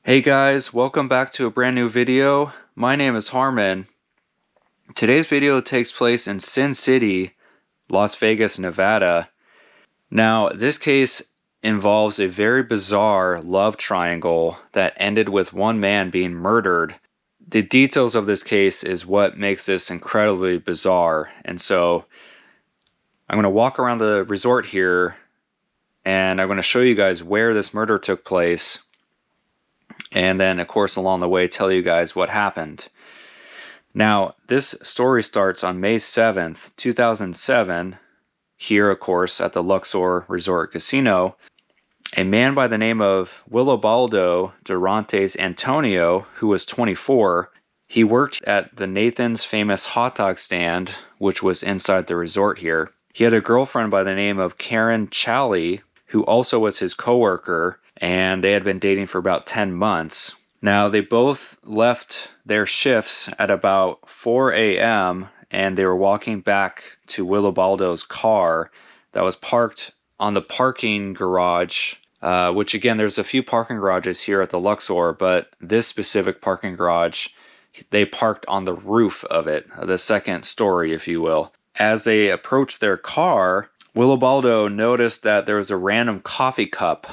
Hey guys, welcome back to a brand new video. My name is Harmon. Today's video takes place in Sin City, Las Vegas, Nevada. Now, this case involves a very bizarre love triangle that ended with one man being murdered. The details of this case is what makes this incredibly bizarre. And so I'm going to walk around the resort here and I'm going to show you guys where this murder took place. And then, of course, along the way, tell you guys what happened. Now, this story starts on May 7th, 2007, here, of course, at the Luxor Resort Casino. A man by the name of Willibaldo Durantes Antonio, who was 24, he worked at the Nathan's famous hot dog stand, which was inside the resort here. He had a girlfriend by the name of Karen Chally, who also was his coworker, and they had been dating for about 10 months. Now, they both left their shifts at about 4 a.m. and they were walking back to Willibaldo's car that was parked on the parking garage, which again, there's a few parking garages here at the Luxor, but this specific parking garage, they parked on the roof of it, the second story, if you will. As they approached their car, Willibaldo noticed that there was a random coffee cup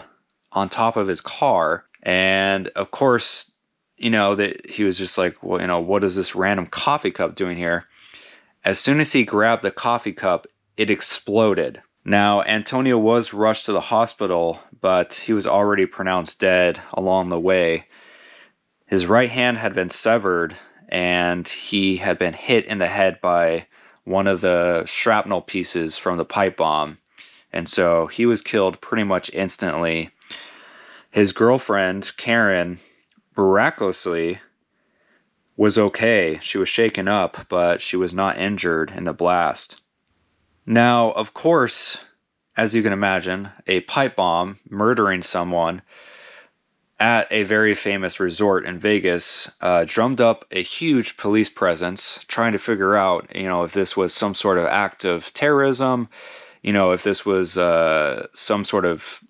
on top of his car. And of course, that he was just like, well, what is this random coffee cup doing here? As soon as he grabbed the coffee cup, it exploded. Now, Antonio was rushed to the hospital, but he was already pronounced dead along the way. His right hand had been severed, and he had been hit in the head by one of the shrapnel pieces from the pipe bomb. And so he was killed pretty much instantly. His girlfriend, Karen, miraculously was okay. She was shaken up, but she was not injured in the blast. Now, of course, as you can imagine, a pipe bomb murdering someone at a very famous resort in Vegas drummed up a huge police presence, trying to figure out, if this was some sort of act of terrorism, if this was some sort of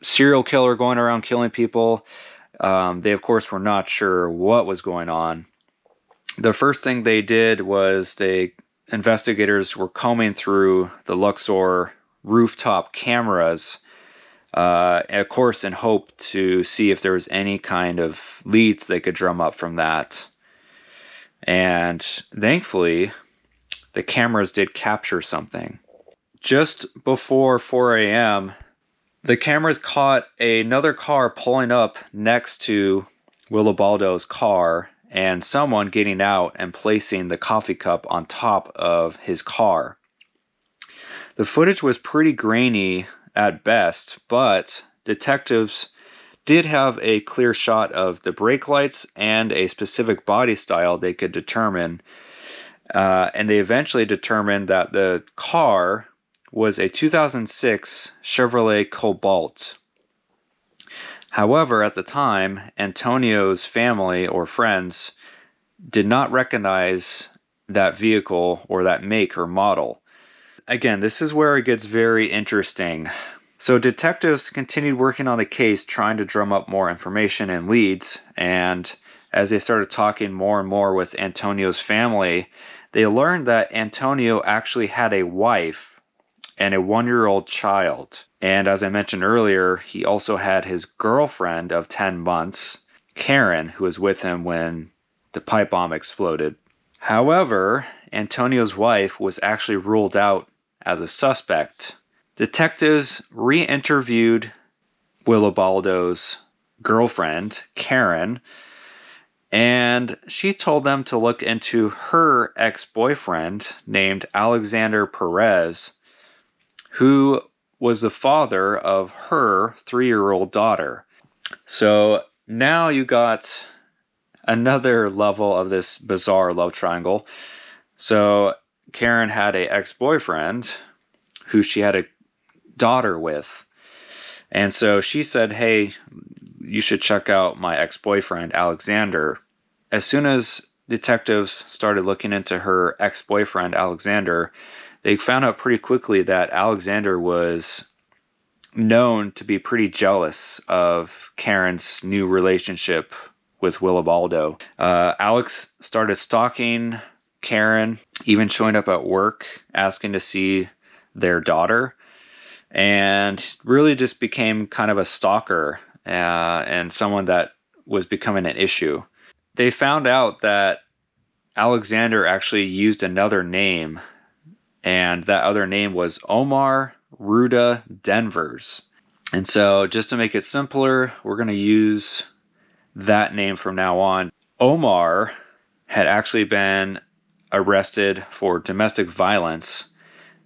serial killer going around killing people. They, of course, were not sure what was going on. The first thing they did was investigators were combing through the Luxor rooftop cameras, of course, in hope to see if there was any kind of leads they could drum up from that. And thankfully, the cameras did capture something. Just before 4 a.m., the cameras caught another car pulling up next to Willibaldo's car and someone getting out and placing the coffee cup on top of his car. The footage was pretty grainy at best, but detectives did have a clear shot of the brake lights and a specific body style they could determine. And they eventually determined that the car was a 2006 Chevrolet Cobalt. However, at the time, Antonio's family or friends did not recognize that vehicle or that make or model. Again, this is where it gets very interesting. So detectives continued working on the case, trying to drum up more information and leads, and as they started talking more and more with Antonio's family, they learned that Antonio actually had a wife and a 1-year-old child. And as I mentioned earlier, he also had his girlfriend of 10 months, Karen, who was with him when the pipe bomb exploded. However, Antonio's wife was actually ruled out as a suspect. Detectives re-interviewed Willibaldo's girlfriend, Karen, and she told them to look into her ex-boyfriend named Alexander Perez, who was the father of her 3-year-old daughter. So now you got another level of this bizarre love triangle. So Karen had an ex-boyfriend who she had a daughter with. And so she said, hey, you should check out my ex-boyfriend, Alexander. As soon as detectives started looking into her ex-boyfriend, Alexander, they found out pretty quickly that Alexander was known to be pretty jealous of Karen's new relationship with Willibaldo. Alex started stalking Karen, even showing up at work asking to see their daughter, and really just became kind of a stalker and someone that was becoming an issue. They found out that Alexander actually used another name, and that other name was Omar Ruda Denvers. And so just to make it simpler, we're going to use that name from now on. Omar had actually been arrested for domestic violence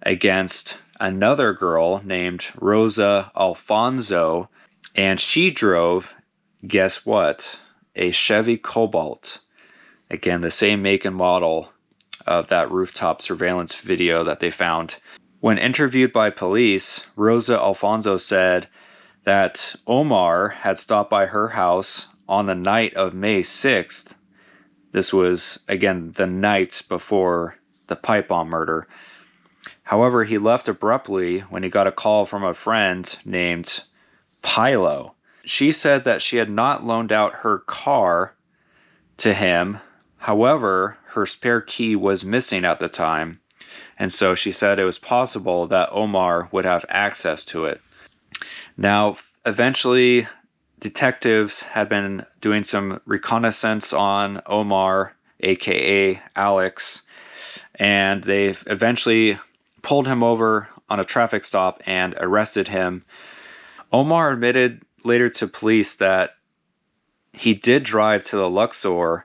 against another girl named Rosa Alfonso, and she drove, guess what, a Chevy Cobalt. Again, the same make and model of that rooftop surveillance video that they found. When interviewed by police, Rosa Alfonso said that Omar had stopped by her house on the night of May 6th. This was, again, the night before the pipe bomb murder. However, he left abruptly when he got a call from a friend named Pilo. She said that she had not loaned out her car to him. However, her spare key was missing at the time, and so she said it was possible that Omar would have access to it. Now, eventually, detectives had been doing some reconnaissance on Omar, aka Alex, and they eventually pulled him over on a traffic stop and arrested him. Omar admitted later to police that he did drive to the Luxor,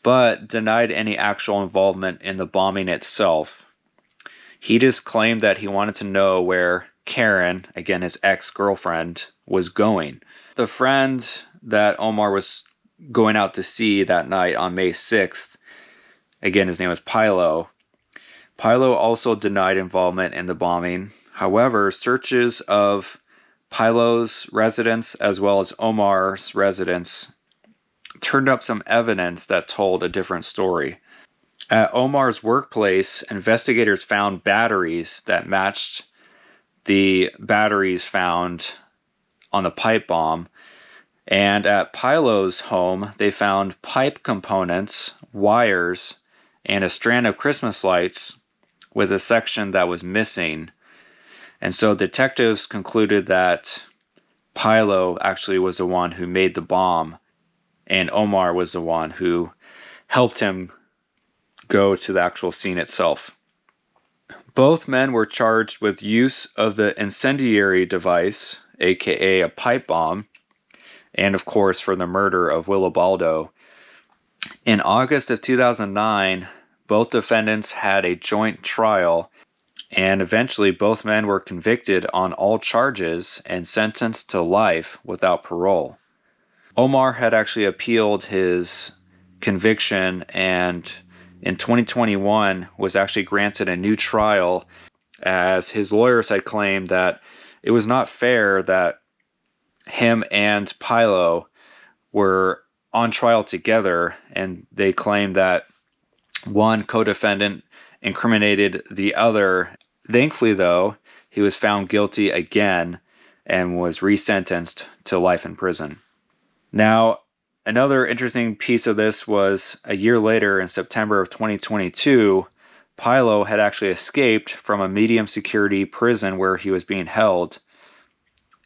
but denied any actual involvement in the bombing itself. He just claimed that he wanted to know where Karen, again his ex-girlfriend, was going. The friend that Omar was going out to see that night on May 6th, again his name was Pilo. Pilo also denied involvement in the bombing. However, searches of Pilo's residence as well as Omar's residence turned up some evidence that told a different story. At Omar's workplace, investigators found batteries that matched the batteries found on the pipe bomb. And at Pilo's home, they found pipe components, wires, and a strand of Christmas lights with a section that was missing. And so detectives concluded that Pilo actually was the one who made the bomb, and Omar was the one who helped him go to the actual scene itself. Both men were charged with use of the incendiary device, aka a pipe bomb, and of course for the murder of Willibaldo. In August of 2009, both defendants had a joint trial, and eventually both men were convicted on all charges and sentenced to life without parole. Omar had actually appealed his conviction, and in 2021 was actually granted a new trial, as his lawyers had claimed that it was not fair that him and Pilo were on trial together, and they claimed that one co-defendant incriminated the other. Thankfully, though, he was found guilty again and was resentenced to life in prison. Now, another interesting piece of this was a year later, in September of 2022, Pilo had actually escaped from a medium security prison where he was being held,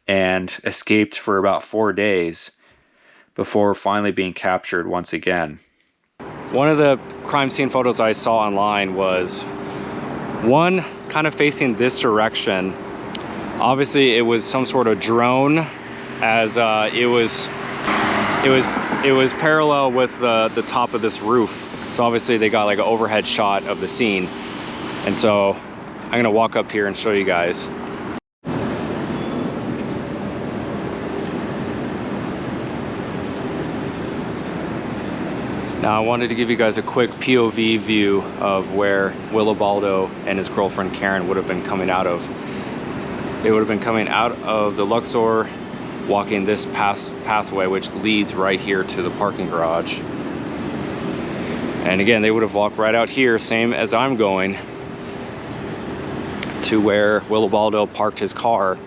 and escaped for about 4 days before finally being captured once again. One of the crime scene photos I saw online was one kind of facing this direction. Obviously it was some sort of drone, as it was parallel with the top of this roof. So obviously they got like an overhead shot of the scene. And so I'm gonna walk up here and show you guys. Now I wanted to give you guys a quick POV view of where Willibaldo and his girlfriend Karen would have been coming out of. They would have been coming out of the Luxor, walking this pathway, which leads right here to the parking garage. And again, they would have walked right out here, same as I'm going, to where Willibaldo parked his car.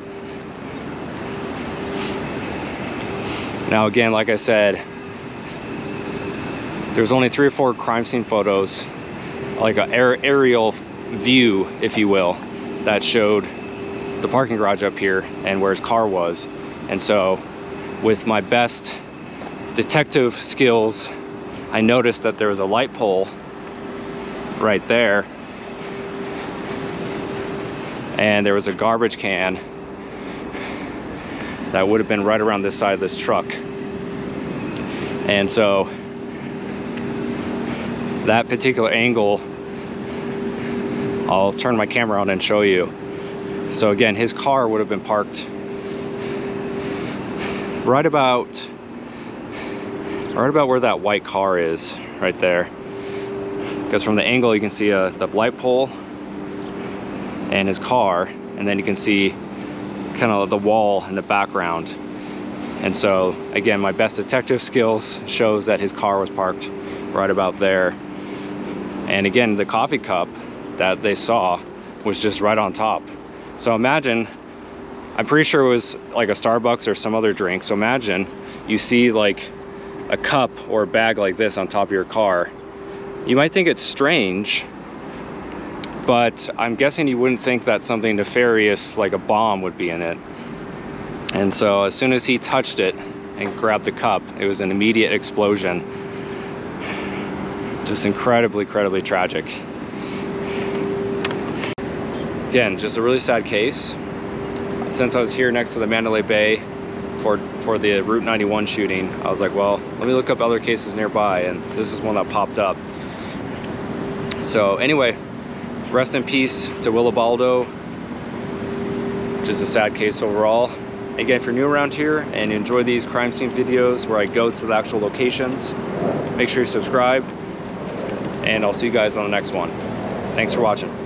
Now again, like I said, there's only 3 or 4 crime scene photos, like an aerial view, if you will, that showed the parking garage up here and where his car was. And so with my best detective skills, I noticed that there was a light pole right there, and there was a garbage can that would have been right around this side of this truck. And so that particular angle, I'll turn my camera on and show you. So again, his car would have been parked right about where that white car is, right there. Because from the angle you can see the light pole and his car, and then you can see kind of the wall in the background. And so again, my best detective skills shows that his car was parked right about there. And again, the coffee cup that they saw was just right on top. So imagine, I'm pretty sure it was like a Starbucks or some other drink. So imagine you see like a cup or a bag like this on top of your car. You might think it's strange, but I'm guessing you wouldn't think that something nefarious like a bomb would be in it. And so as soon as he touched it and grabbed the cup, it was an immediate explosion. Just incredibly tragic. Again, just a really sad case. Since I was here next to the Mandalay Bay for the Route 91 shooting, I was like, well, let me look up other cases nearby, and this is one that popped up. So anyway, rest in peace to Willibaldo. Just a sad case overall. Again, if you're new around here and you enjoy these crime scene videos where I go to the actual locations, make sure you subscribe, and I'll see you guys on the next one. Thanks for watching.